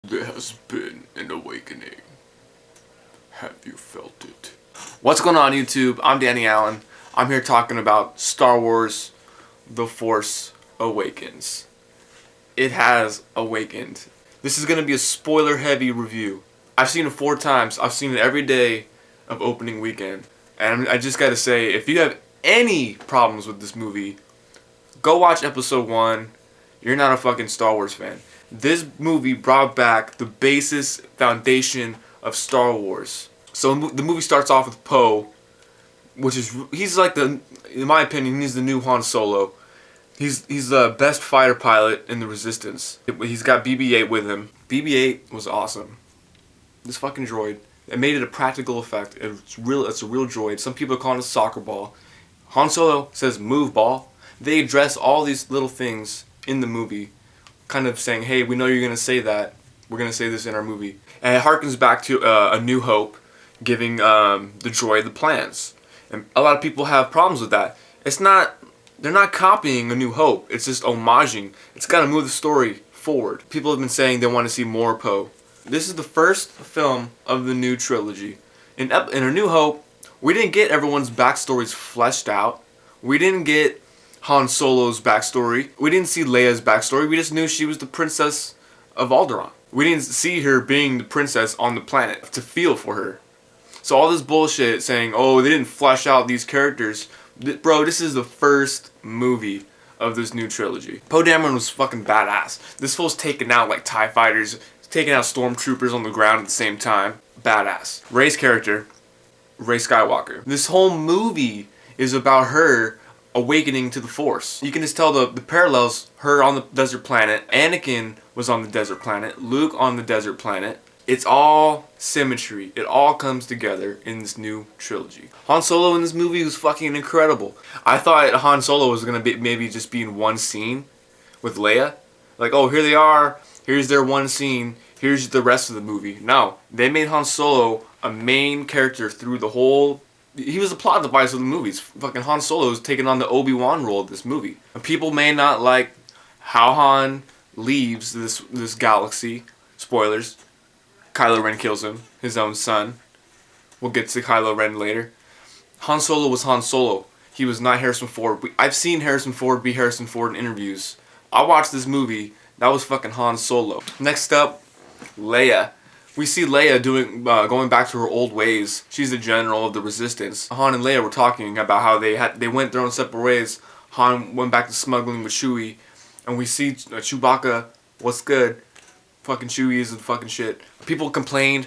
There has been an awakening. Have you felt it? What's going on YouTube? I'm Danny Allen. I'm here talking about Star Wars The Force Awakens. It has awakened. This is going to be a spoiler heavy review. I've seen it 4 times. I've seen it every day of opening weekend. And I just got to say, if you have any problems with this movie, go watch episode 1. You're not a fucking Star Wars fan. This movie brought back the basis foundation of Star Wars. So the movie starts off with Poe, he's like in my opinion, he's the new Han Solo. He's the best fighter pilot in the Resistance. He's got BB-8 with him. BB-8 was awesome. This fucking droid. It made it a practical effect. It's a real droid. Some people call it a soccer ball. Han Solo says move ball. They address all these little things in the movie, kind of saying, hey, we know you're going to say that. We're going to say this in our movie. And it harkens back to A New Hope, giving the droid the plans. And a lot of people have problems with that. They're not copying A New Hope. It's just homaging. It's got to move the story forward. People have been saying they want to see more Poe. This is the first film of the new trilogy. In A New Hope, we didn't get everyone's backstories fleshed out. We didn't get Han Solo's backstory. We didn't see Leia's backstory. We just knew she was the princess of Alderaan. We didn't see her being the princess on the planet to feel for her. So all this bullshit saying, oh, they didn't flesh out these characters. Bro, this is the first movie of this new trilogy. Poe Dameron was fucking badass. This fool's taking out like TIE fighters, taking out stormtroopers on the ground at the same time. Badass. Rey's character, Rey Skywalker. This whole movie is about her awakening to the Force. You can just tell the parallels. Her on the desert planet, Anakin was on the desert planet, Luke on the desert planet. It's all symmetry. It all comes together in this new trilogy. Han Solo in this movie was fucking incredible. I thought Han Solo was gonna maybe just be in one scene with Leia. Like, oh, here they are, here's their one scene, here's the rest of the movie. No, they made Han Solo a main character through the whole. He was the plot device of the movies. Fucking Han Solo is taking on the Obi-Wan role of this movie. And people may not like how Han leaves this galaxy. Spoilers. Kylo Ren kills him, his own son. We'll get to Kylo Ren later. Han Solo was Han Solo. He was not Harrison Ford. I've seen Harrison Ford be Harrison Ford in interviews. I watched this movie. That was fucking Han Solo. Next up, Leia. We see Leia going back to her old ways. She's the general of the Resistance. Han and Leia were talking about how they went their own separate ways. Han went back to smuggling with Chewie, and we see Chewbacca. What's good? Fucking Chewie is the fucking shit. People complained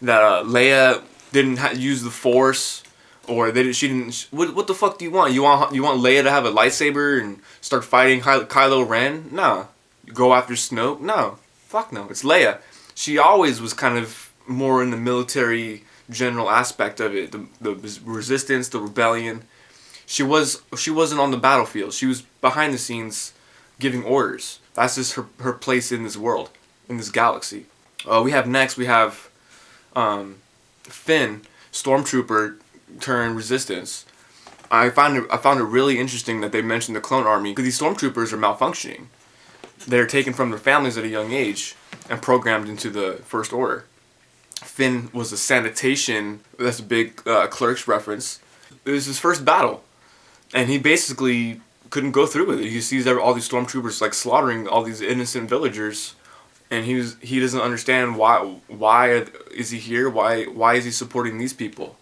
that Leia didn't use the Force, or she didn't. What the fuck do you want? You want Leia to have a lightsaber and start fighting Kylo Ren? No. Go after Snoke? No. Fuck no. It's Leia. She always was kind of more in the military general aspect of it, the resistance, the rebellion. She wasn't on the battlefield. She was behind the scenes giving orders. That's just her place in this world, in this galaxy. We have Finn, stormtrooper turned resistance. I found it really interesting that they mentioned the clone army, because these stormtroopers are malfunctioning. They're taken from their families at a young age and programmed into the First Order. Finn was a sanitation. That's a big Clerks reference. It was his first battle, and he basically couldn't go through with it. He sees all these stormtroopers like slaughtering all these innocent villagers, and he doesn't understand why is he here? Why is he supporting these people?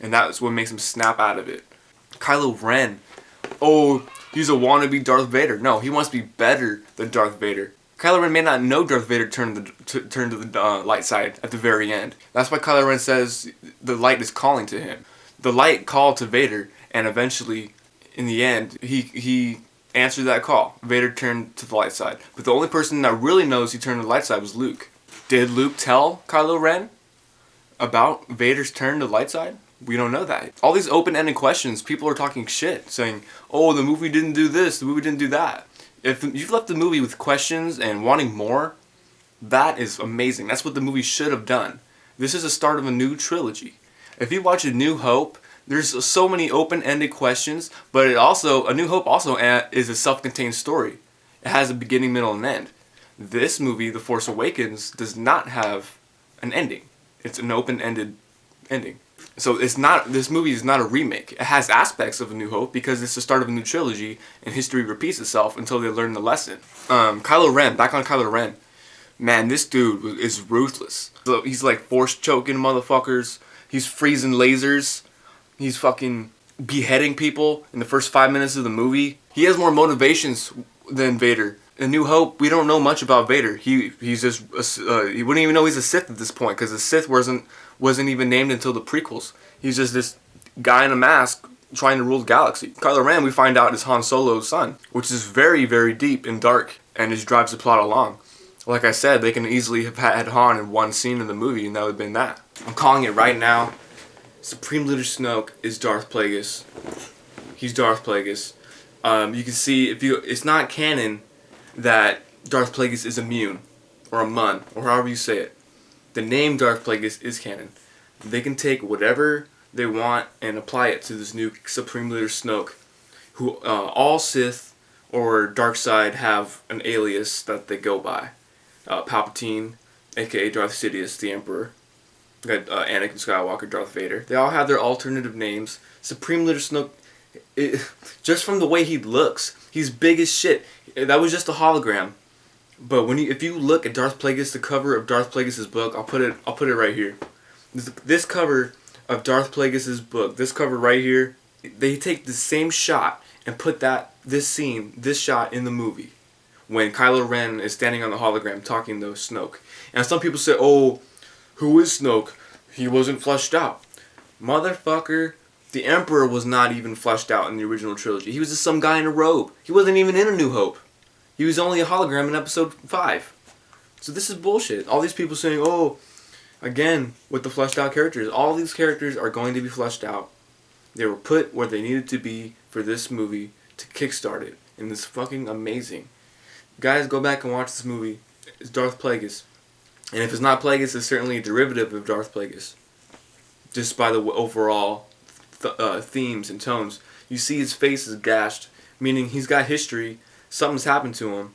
And that's what makes him snap out of it. Kylo Ren, oh, he's a wannabe Darth Vader. No, he wants to be better than Darth Vader. Kylo Ren may not know Darth Vader turned to the light side at the very end. That's why Kylo Ren says the light is calling to him. The light called to Vader, and eventually, in the end, he answered that call. Vader turned to the light side. But the only person that really knows he turned to the light side was Luke. Did Luke tell Kylo Ren about Vader's turn to the light side? We don't know that. All these open-ended questions, people are talking shit, saying, oh, the movie didn't do this, the movie didn't do that. If you've left the movie with questions and wanting more, that is amazing. That's what the movie should have done. This is the start of a new trilogy. If you watch A New Hope, there's so many open-ended questions, but A New Hope also is a self-contained story. It has a beginning, middle, and end. This movie, The Force Awakens, does not have an ending. It's an open-ended ending. So this movie is not a remake. It has aspects of A New Hope because it's the start of a new trilogy and history repeats itself until they learn the lesson. Kylo Ren, back on Kylo Ren. Man, this dude is ruthless. So he's like force choking motherfuckers. He's freezing lasers. He's fucking beheading people in the first 5 minutes of the movie. He has more motivations than Vader. In New Hope, we don't know much about Vader. He's just he wouldn't even know he's a Sith at this point because the Sith wasn't even named until the prequels. He's just this guy in a mask trying to rule the galaxy. Kylo Ren, we find out, is Han Solo's son, which is very, very deep and dark, and it drives the plot along. Like I said, they can easily have had Han in one scene in the movie, and that would have been that. I'm calling it right now. Supreme Leader Snoke is Darth Plagueis. He's Darth Plagueis. You can see it's not canon that Darth Plagueis is immune, or a Mun, or however you say it. The name Darth Plagueis is canon. They can take whatever they want and apply it to this new Supreme Leader Snoke, who all Sith or Dark Side have an alias that they go by. Palpatine, aka Darth Sidious, the Emperor. We got Anakin Skywalker, Darth Vader. They all have their alternative names. Supreme Leader Snoke, just from the way he looks, he's big as shit. That was just a hologram. But if you look at Darth Plagueis, the cover of Darth Plagueis' book, I'll put it right here. This cover of Darth Plagueis' book, this cover right here, they take the same shot and put this shot in the movie when Kylo Ren is standing on the hologram talking to Snoke. And some people say, "Oh, who is Snoke? He wasn't fleshed out." Motherfucker, the Emperor was not even fleshed out in the original trilogy. He was just some guy in a robe. He wasn't even in A New Hope. He was only a hologram in episode 5. So this is bullshit. All these people saying, "Oh, again, with the fleshed out characters." All these characters are going to be fleshed out. They were put where they needed to be for this movie to kickstart it. And it's fucking amazing. Guys, go back and watch this movie. It's Darth Plagueis. And if it's not Plagueis, it's certainly a derivative of Darth Plagueis. Just by the overall themes and tones. You see his face is gashed, meaning he's got history. Something's happened to him.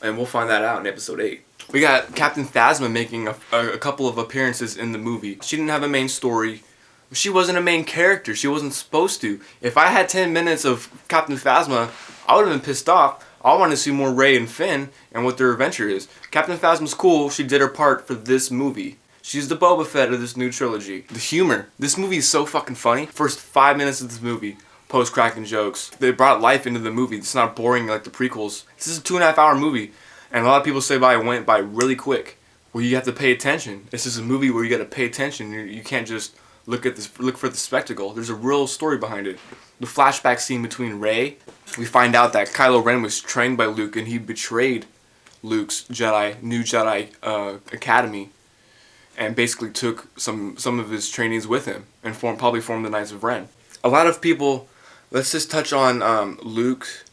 And we'll find that out in episode 8. We got Captain Phasma making a couple of appearances in the movie. She didn't have a main story. She wasn't a main character. She wasn't supposed to. If I had 10 minutes of Captain Phasma, I would have been pissed off. I want to see more Rey and Finn and what their adventure is. Captain Phasma's cool. She did her part for this movie. She's the Boba Fett of this new trilogy. The humor. This movie is so fucking funny. First 5 minutes of this movie, post-cracking jokes. They brought life into the movie. It's not boring like the prequels. This is a 2.5-hour movie. And a lot of people say it went by really quick. Well, you have to pay attention. This is a movie where you got to pay attention. You can't just look for the spectacle. There's a real story behind it. The flashback scene between Rey, we find out that Kylo Ren was trained by Luke and he betrayed Luke's new Jedi Academy and basically took some of his trainees with him and probably formed the Knights of Ren. A lot of people, let's just touch on Luke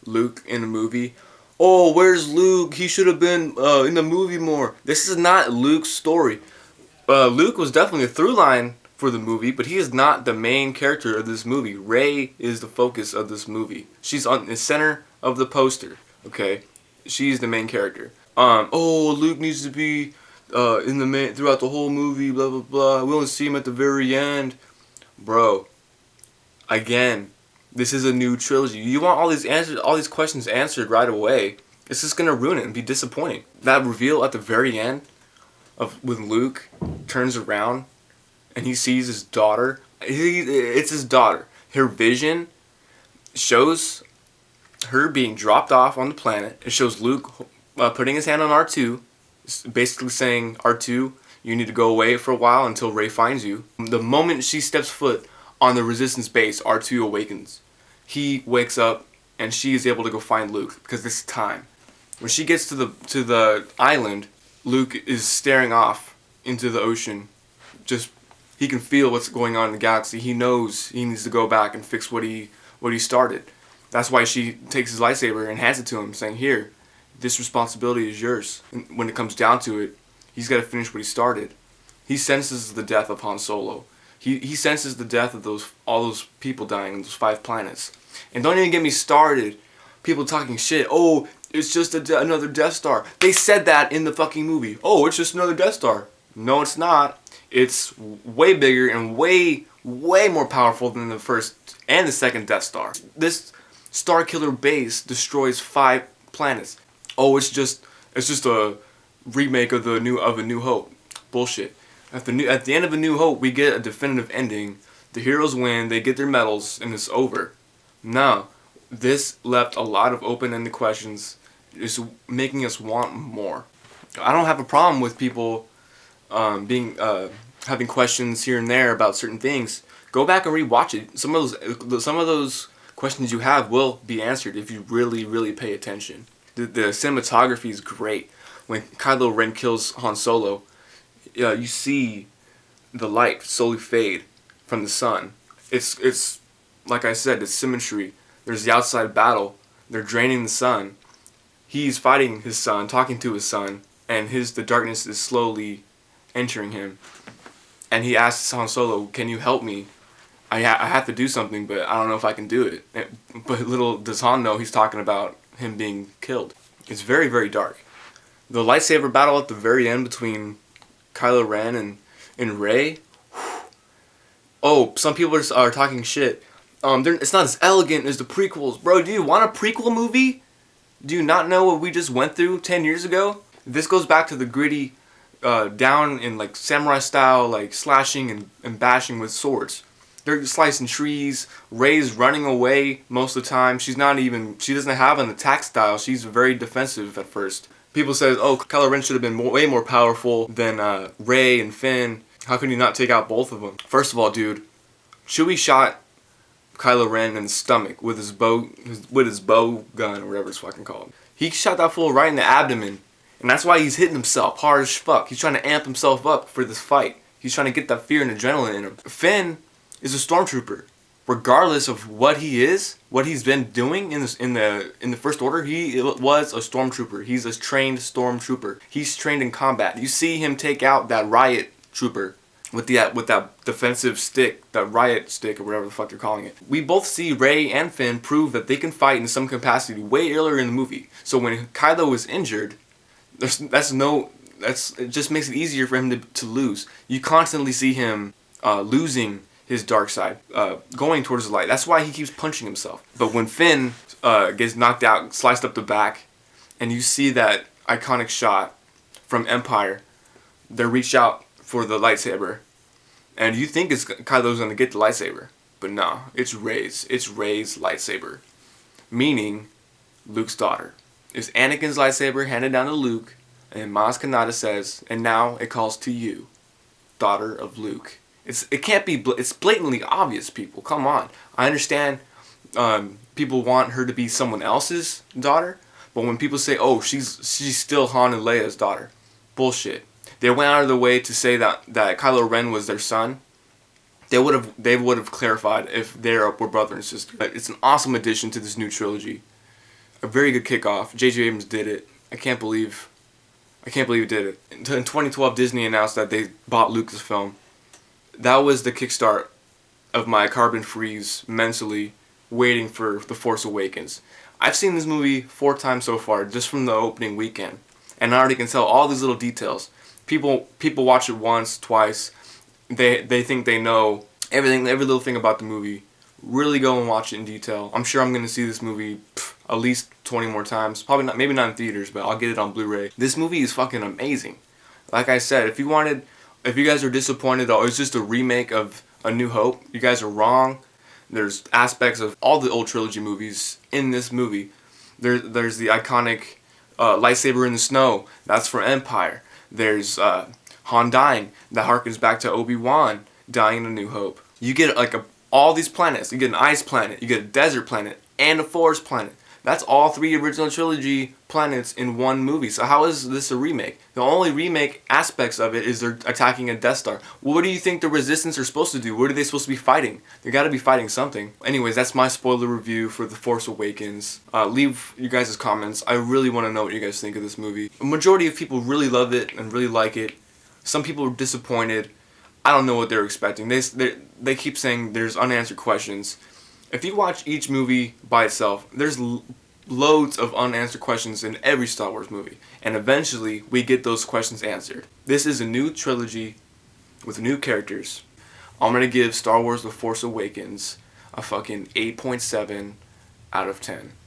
in the movie. "Oh, where's Luke? He should have been in the movie more." This is not Luke's story. Luke was definitely a through line for the movie, but he is not the main character of this movie. Rey is the focus of this movie. She's on the center of the poster, okay? She's the main character. "Oh, Luke needs to be throughout the whole movie, blah, blah, blah. We only see him at the very end." Bro, again, this is a new trilogy. You want all these questions answered right away. It's just gonna ruin it and be disappointing. That reveal at the very end when Luke turns around and he sees his daughter. It's his daughter. Her vision shows her being dropped off on the planet. It shows Luke putting his hand on R2, basically saying, "R2, you need to go away for a while until Rey finds you." The moment she steps foot on the Resistance base, R2 awakens. He wakes up and she is able to go find Luke because this is time. When she gets to the island, Luke is staring off into the ocean. He can feel what's going on in the galaxy. He knows he needs to go back and fix what he started. That's why she takes his lightsaber and hands it to him, saying, "Here, this responsibility is yours." And when it comes down to it, he's got to finish what he started. He senses the death of Han Solo. He senses the death of all those people dying on those 5 planets. And don't even get me started. People talking shit. "Oh, It's just another Death Star. They said that in the fucking movie. Oh, it's just another Death Star. No, it's not. It's way bigger and way more powerful than the first and the second Death Star. This Star Killer base destroys 5 planets. Oh, it's just a remake of A New Hope. Bullshit. At the end of A New Hope, we get a definitive ending. The heroes win, they get their medals, and it's over. No, this left a lot of open-ended questions. It's making us want more. I don't have a problem with people having questions here and there about certain things. Go back and rewatch it. Some of those questions you have will be answered if you really pay attention. The cinematography is great. When Kylo Ren kills Han Solo, you see the light slowly fade from the sun. It's like I said, it's symmetry. There's the outside battle. They're draining the sun. He's fighting his son, talking to his son, and the darkness is slowly entering him. And he asks Han Solo, "Can you help me? I have to do something, but I don't know if I can do it." But little does Han know he's talking about him being killed. It's very dark. The lightsaber battle at the very end between Kylo Ren and Rey. Oh, some people are talking shit. It's not as elegant as the prequels. Bro, do you want a prequel movie? Do you not know what we just went through 10 years ago? This goes back to the gritty, down in like samurai style, like slashing and bashing with swords. They're slicing trees. Rey's running away most of the time. She doesn't have an attack style. She's very defensive at first. People say, oh, Kylo Ren should have been way more powerful than Rey and Finn. How can you not take out both of them? First of all, dude, Chewie shot Kylo Ren in the stomach with his bow gun or whatever it's fucking called. He shot that fool right in the abdomen, and that's why he's hitting himself hard as fuck. He's trying to amp himself up for this fight. He's trying to get that fear and adrenaline in him. Finn is a stormtrooper. Regardless of what he's been doing in the First Order, he was a stormtrooper. He's a trained stormtrooper. He's trained in combat. You see him take out that riot trooper with that defensive stick, that riot stick or whatever the fuck they're calling it. We both see Rey and Finn prove that they can fight in some capacity way earlier in the movie. So when Kylo was injured, it just makes it easier for him to lose. You constantly see him losing his dark side, going towards the light. That's why he keeps punching himself. But when Finn gets knocked out, sliced up the back, and you see that iconic shot from Empire, they reach out for the lightsaber, and you think Kylo's gonna get the lightsaber, but no, it's Rey's lightsaber, meaning Luke's daughter. It's Anakin's lightsaber handed down to Luke, and Maz Kanata says, "And now it calls to you, daughter of Luke." It's blatantly obvious, people. Come on. I understand people want her to be someone else's daughter, but when people say, "Oh, she's still Han and Leia's daughter," bullshit. They went out of their way to say that Kylo Ren was their son. They would have clarified if they were brother and sister. It's an awesome addition to this new trilogy. A very good kickoff. J.J. Abrams did it. I can't believe he did it. In 2012, Disney announced that they bought Lucasfilm. That was the kickstart of my carbon freeze mentally, waiting for The Force Awakens. I've seen this movie 4 times so far, just from the opening weekend, and I already can tell all these little details. People watch it once, twice. They think they know every little thing about the movie. Really go and watch it in detail. I'm sure I'm gonna see this movie at least 20 more times. Maybe not in theaters, but I'll get it on Blu-ray. This movie is fucking amazing. Like I said, if you guys are disappointed, oh, it's just a remake of A New Hope, you guys are wrong. There's aspects of all the old trilogy movies in this movie. There's the iconic lightsaber in the snow. That's for Empire. There's Han dying. That harkens back to Obi-Wan dying in A New Hope. You get all these planets. You get an ice planet. You get a desert planet. And a forest planet. That's all 3 original trilogy planets in one movie. So how is this a remake? The only remake aspects of it is they're attacking a Death Star. What do you think the Resistance are supposed to do? What are they supposed to be fighting? They gotta be fighting something. Anyways, that's my spoiler review for The Force Awakens. Leave you guys' comments. I really want to know what you guys think of this movie. A majority of people really love it and really like it. Some people are disappointed. I don't know what they're expecting. They keep saying there's unanswered questions. If you watch each movie by itself, there's loads of unanswered questions in every Star Wars movie. And eventually, we get those questions answered. This is a new trilogy with new characters. I'm going to give Star Wars The Force Awakens a fucking 8.7 out of 10.